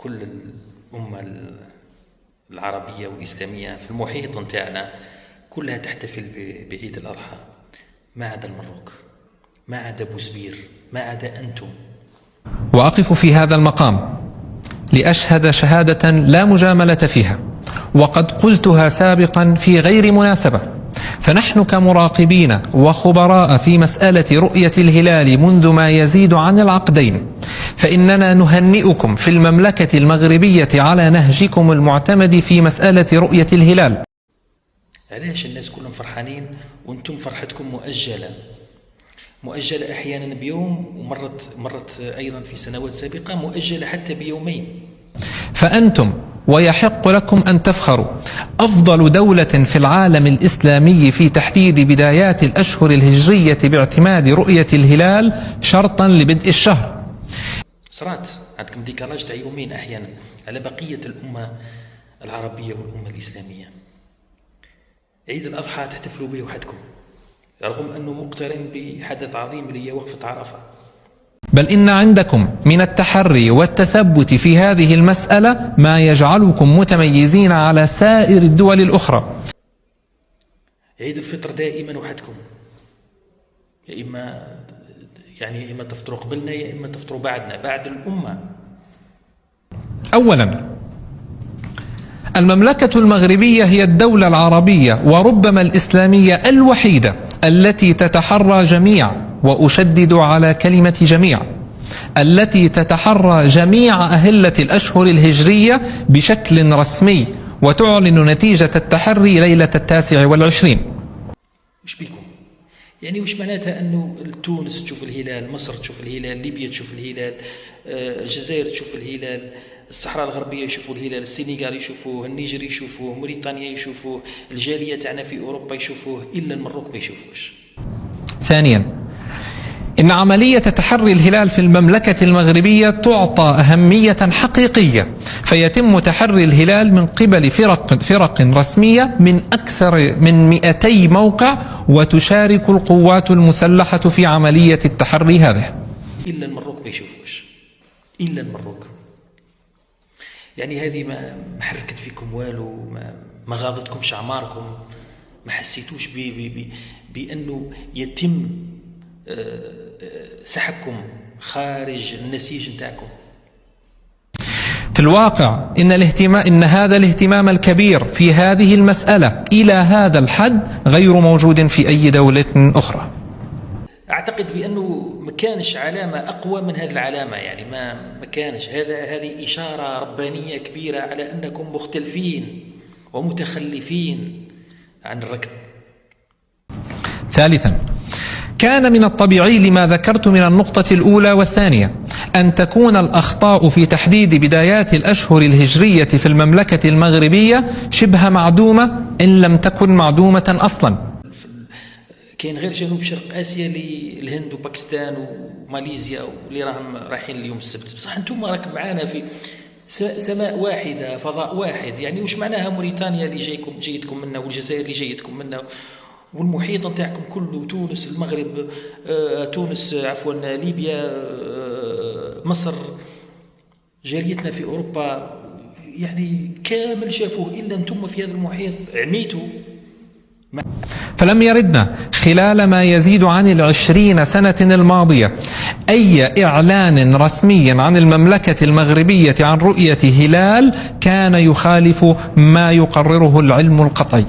كل الأمة العربية والإسلامية في المحيط نتاعنا كلها تحتفل بعيد الأضحى، ما عدا المروك، ما عدا بوزبير، ما عدا أنتم. وأقف في هذا المقام لأشهد شهادة لا مجاملة فيها، وقد قلتها سابقا في غير مناسبة، فنحن كمراقبين وخبراء في مسألة رؤية الهلال منذ ما يزيد عن العقدين، فإننا نهنئكم في المملكة المغربية على نهجكم المعتمد في مسألة رؤية الهلال. علاش الناس كلهم فرحانين وانتم فرحتكم مؤجلة أحيانا بيوم، ومرت أيضا في سنوات سابقة مؤجلة حتى بيومين. فأنتم ويحق لكم أن تفخروا أفضل دولة في العالم الإسلامي في تحديد بدايات الأشهر الهجرية باعتماد رؤية الهلال شرطا لبدء الشهر. صرات عندكم ديكالاج تاع يومين أحيانا على بقية الأمة العربية والأمة الإسلامية. عيد الأضحى تحتفلوا به وحدكم رغم أنه مقترن بحدث عظيم اللي هي وقفة عرفة. بل إن عندكم من التحري والتثبت في هذه المسألة ما يجعلكم متميزين على سائر الدول الأخرى. عيد الفطر دائما وحدكم، يا إما تفطروا قبلنا يا إما تفطروا بعدنا، بعد الأمة. أولا، المملكة المغربية هي الدولة العربية وربما الإسلامية الوحيدة التي تتحرى جميع، وأشدد على كلمة جميع، التي تتحرى جميع أهلة الأشهر الهجرية بشكل رسمي، وتعلن نتيجة التحري ليلة 29. وش بيكم؟ يعني وش معناتها أنه تونس تشوف الهلال، مصر تشوف الهلال، ليبيا تشوف الهلال، الجزائر تشوف الهلال، الصحراء الغربية يشوفوا الهلال، السنغال يشوفوه، النيجر يشوفوه، موريتانيا يشوفوه، الجالية تاعنا في أوروبا يشوفوه، إلا المروك ما يشوفوش. ثانيا، إن عملية تحري الهلال في المملكة المغربية تعطى أهمية حقيقية، فيتم تحري الهلال من قبل فرق رسمية من أكثر من 200 موقع، وتشارك القوات المسلحة في عملية التحري هذه. إلا المروك ما يشوفوش، إلا المروك. يعني هذه ما حركت فيكم والو، ما غاضتكمش أعماركم، ما حسيتوش بأنه يتم سحبكم خارج النسيج نتاعكم. في الواقع إن هذا الاهتمام الكبير في هذه المسألة إلى هذا الحد غير موجود في أي دولة أخرى. أعتقد بأنه ما كانش علامة أقوى من هذه العلامة، يعني ما كانش. هذه إشارة ربانية كبيرة على أنكم مختلفين ومتخلفين عن الركب. ثالثا، كان من الطبيعي لما ذكرت من النقطة الأولى والثانية أن تكون الأخطاء في تحديد بدايات الأشهر الهجرية في المملكة المغربية شبه معدومة إن لم تكن معدومة أصلا. كاين غير جنوب شرق آسيا الهند وباكستان وماليزيا واللي رايحين اليوم السبت، بصح انتم راكم معانا في سماء واحدة، فضاء واحد. يعني وش معناها موريتانيا اللي جايتكم منا، والجزائر اللي جايتكم منا، والمحيط نتاعكم كله، تونس، المغرب، ليبيا، مصر، جاليتنا في أوروبا، يعني كامل شافوه إلا أنتم في هذا المحيط عميتوا. فلم يردنا خلال ما يزيد عن 20 سنة الماضية أي إعلان رسمي عن المملكة المغربية عن رؤية هلال كان يخالف ما يقرره العلم القطعي.